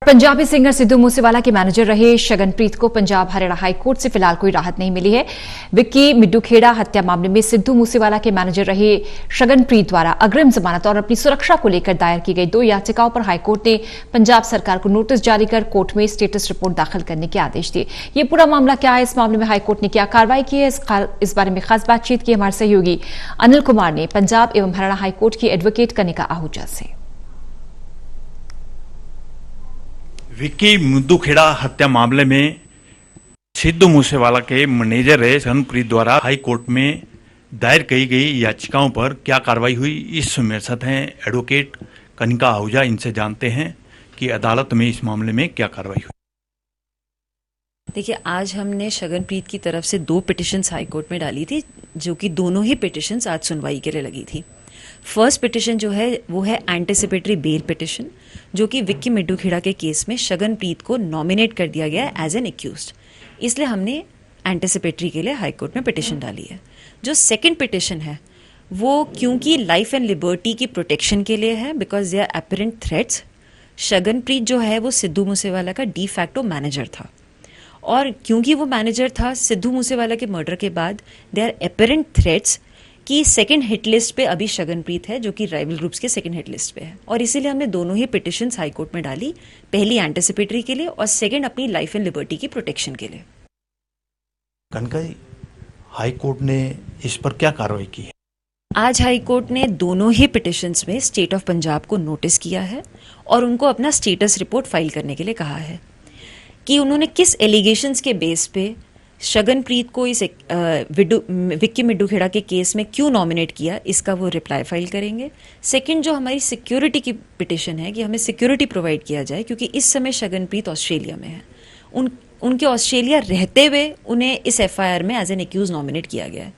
Punjabi singer Sidhu Moosewala के manager रहे शगनप्रीत को पंजाब हरियाणा हाईकोर्ट से फिलहाल कोई राहत नहीं मिली है। विक्की मिड्डूखेड़ा हत्या मामले में सिद्धू मूसेवाला के मैनेजर रहे शगनप्रीत द्वारा अग्रिम जमानत और अपनी सुरक्षा को लेकर दायर की गई 2 याचिकाओं पर हाईकोर्ट ने पंजाब सरकार को नोटिस जारी कर कोर्ट में स्टेटस रिपोर्ट दाखिल करने के आदेश दिए। ये पूरा मामला क्या है, इस मामले में हाईकोर्ट ने क्या कार्रवाई की है, इस बारे में खास बातचीत की हमारे सहयोगी अनिल कुमार ने पंजाब एवं हरियाणा हाईकोर्ट की एडवोकेट कनिका आहूजा से। विक्की मिड्डूखेड़ा हत्या मामले में सिद्धू मूसेवाला के मैनेजर रहे शगनप्रीत द्वारा हाई कोर्ट में दायर की गई याचिकाओं पर क्या कार्रवाई हुई, इस मेरे साथ हैं एडवोकेट कनिका आहूजा। इनसे जानते हैं कि अदालत में इस मामले में क्या कार्रवाई हुई। देखिए, आज हमने शगनप्रीत की तरफ से 2 पिटिशन्स हाई कोर्ट में डाली थी, जो कि दोनों ही पिटिशन्स आज सुनवाई के लिए लगी थी। फर्स्ट पिटिशन जो है वो है एंटिसिपेटरी बेल पिटिशन, जो कि विक्की मिड्डूखेड़ा के केस में शगनप्रीत को नॉमिनेट कर दिया गया है एज एन एक्यूज्ड, इसलिए हमने एंटिसिपेटरी के लिए हाई कोर्ट में पिटिशन डाली है। जो सेकंड पिटिशन है वो क्योंकि लाइफ एंड लिबर्टी की प्रोटेक्शन के लिए है, because they are apparent threats. Shaganpreet जो है वो सिद्धू मूसेवाला का डी फैक्टो मैनेजर था, और क्योंकि वो मैनेजर था, सिद्धू मूसेवाला के मर्डर के बाद दे आर अपरेंट थ्रेट्स कि सेकंड हिट लिस्ट पे अभी शगनप्रीत है, जो कि राइवल ग्रुप्स के सेकंड हिट लिस्ट पे है, और इसीलिए हमने दोनों ही पिटिशन्स हाई कोर्ट में डाली, पहली एंटिसिपेटरी के लिए और सेकंड अपनी लाइफ एंड लिबर्टी की प्रोटेक्शन के लिए। कनिका जी, हाई कोर्ट ने इस पर क्या कार्रवाई की है? आज हाई कोर्ट ने दोनों ही पिटिशन्स में स्टेट ऑफ पंजाब को नोटिस किया है और उनको अपना स्टेटस रिपोर्ट फाइल करने के लिए कहा है कि उन्होंने किस एलिगेशंस के बेस पे शगनप्रीत को इस विक्की मिड्डूखेड़ा के केस में क्यों नॉमिनेट किया, इसका वो रिप्लाई फाइल करेंगे। सेकंड, जो हमारी सिक्योरिटी की पिटिशन है कि हमें सिक्योरिटी प्रोवाइड किया जाए, क्योंकि इस समय शगनप्रीत ऑस्ट्रेलिया में है, उनके ऑस्ट्रेलिया रहते हुए उन्हें इस एफआईआर में एज एन एक्यूज नॉमिनेट किया गया है,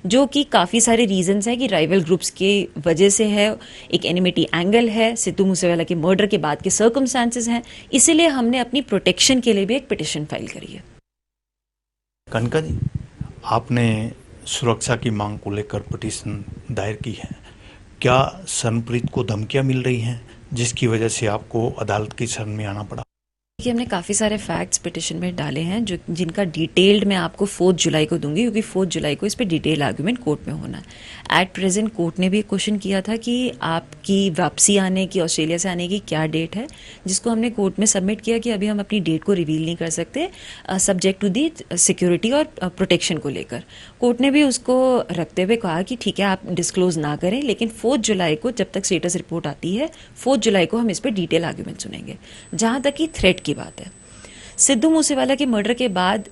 जो कि काफ़ी सारे रीजंस हैं कि राइवल ग्रुप्स की वजह से है, एक एनिमिटी एंगल है, सिद्धू मूसेवाला के मर्डर के बाद के सर्कमस्टांसेस हैं, इसीलिए हमने अपनी प्रोटेक्शन के लिए भी एक पिटिशन फाइल करी है। कनिका जी, आपने सुरक्षा की मांग को लेकर पिटीशन दायर की है, क्या शगनप्रीत को धमकियां मिल रही हैं जिसकी वजह से आपको अदालत की शरण में आना पड़ा? कि हमने काफ़ी सारे फैक्ट्स पिटिशन में डाले हैं, जो जिनका डिटेल्ड मैं आपको 4 जुलाई को दूंगी, क्योंकि 4 जुलाई को इस पर डिटेल आर्गुमेंट कोर्ट में होना है। एट प्रेजेंट कोर्ट ने भी एक क्वेश्चन किया था कि आपकी वापसी आने की, ऑस्ट्रेलिया से आने की क्या डेट है, जिसको हमने कोर्ट में सबमिट किया कि अभी हम अपनी डेट को रिवील नहीं कर सकते, सब्जेक्ट टू दी सिक्योरिटी और प्रोटेक्शन को लेकर। कोर्ट ने भी उसको रखते हुए कहा कि ठीक है, आप डिस्क्लोज ना करें, लेकिन 4 जुलाई को जब तक स्टेटस रिपोर्ट आती है, 4 जुलाई को हम इस पर डिटेल आर्गुमेंट सुनेंगे। जहाँ तक कि थ्रेट की बात है, सिद्धू मूसेवाला के मर्डर के बाद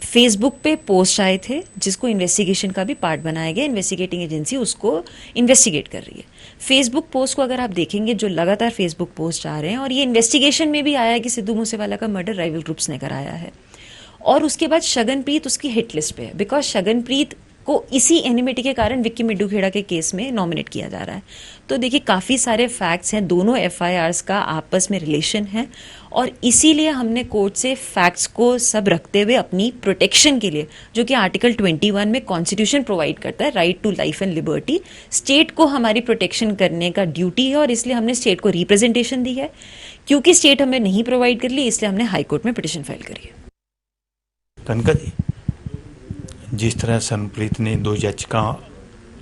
फेसबुक पे पोस्ट आए थे, जिसको इन्वेस्टिगेशन का भी पार्ट बनाया गया। इन्वेस्टिगेटिंग एजेंसी उसको इन्वेस्टिगेट कर रही है। फेसबुक पोस्ट को अगर आप देखेंगे, जो लगातार फेसबुक पोस्ट आ रहे हैं, और ये इन्वेस्टिगेशन में भी आया है कि सिद्धू मूसेवाला का मर्डर राइवल ग्रुप्स ने कराया है, और उसके बाद शगनप्रीत उसकी हिट लिस्ट पे है, बिकॉज शगनप्रीत को इसी एनिमिटी के कारण विक्की मिड्डूखेड़ा के केस में नॉमिनेट किया जा रहा है। तो देखिए, काफ़ी सारे फैक्ट्स हैं, दोनों एफआईआर्स का आपस में रिलेशन है, और इसीलिए हमने कोर्ट से फैक्ट्स को सब रखते हुए अपनी प्रोटेक्शन के लिए, जो कि आर्टिकल 21 में कॉन्स्टिट्यूशन प्रोवाइड करता है, right to life and liberty, state को हमारी प्रोटेक्शन करने का ड्यूटी है, और इसलिए हमने स्टेट को रिप्रेजेंटेशन दी है। क्योंकि स्टेट हमें नहीं प्रोवाइड कर ली, इसलिए हमने हाईकोर्ट में पिटिशन फाइल करी है। कनिका जी, जिस तरह शगनप्रीत ने 2 याचिका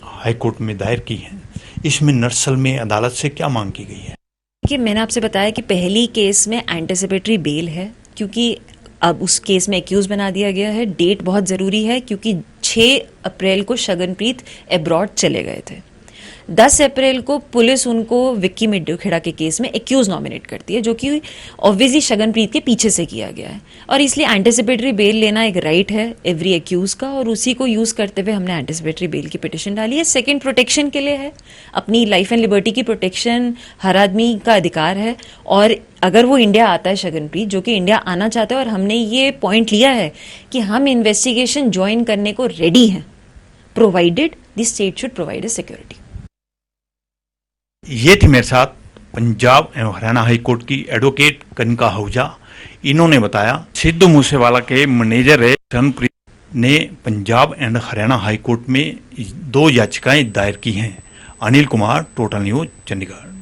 हाईकोर्ट में दायर की हैं, इसमें नर्सल में अदालत से क्या मांग की गई है? कि मैंने आपसे बताया कि पहली केस में एंटिसिपेटरी बेल है, क्योंकि अब उस केस में एक्यूज बना दिया गया है। डेट बहुत ज़रूरी है, क्योंकि 6 अप्रैल को शगनप्रीत अब्रॉड चले गए थे। 10 अप्रैल को पुलिस उनको विक्की मिड्डूखेड़ा के केस में एक्यूज नॉमिनेट करती है, जो कि ऑब्वियसली शगनप्रीत के पीछे से किया गया है, और इसलिए एंटिसिपेटरी बेल लेना एक राइट है एवरी एक्यूज का, और उसी को यूज़ करते हुए हमने एंटिसिपेटरी बेल की पिटिशन डाली है। सेकंड, प्रोटेक्शन के लिए है, अपनी लाइफ एंड लिबर्टी की प्रोटेक्शन हर आदमी का अधिकार है, और अगर वो इंडिया आता है शगनप्रीत, जो कि इंडिया आना चाहता है, और हमने ये पॉइंट लिया है कि हम इन्वेस्टिगेशन ज्वाइन करने को रेडी हैं, provided the state should provide a security. ये थी मेरे साथ पंजाब एवं हरियाणा हाईकोर्ट की एडवोकेट कनिका आहूजा। इन्होंने बताया सिद्धू मूसेवाला के मैनेजर रहे शगनप्रीत ने पंजाब एंड हरियाणा हाईकोर्ट में 2 याचिकाएं दायर की हैं। Anil Kumar, total news, Chandigarh.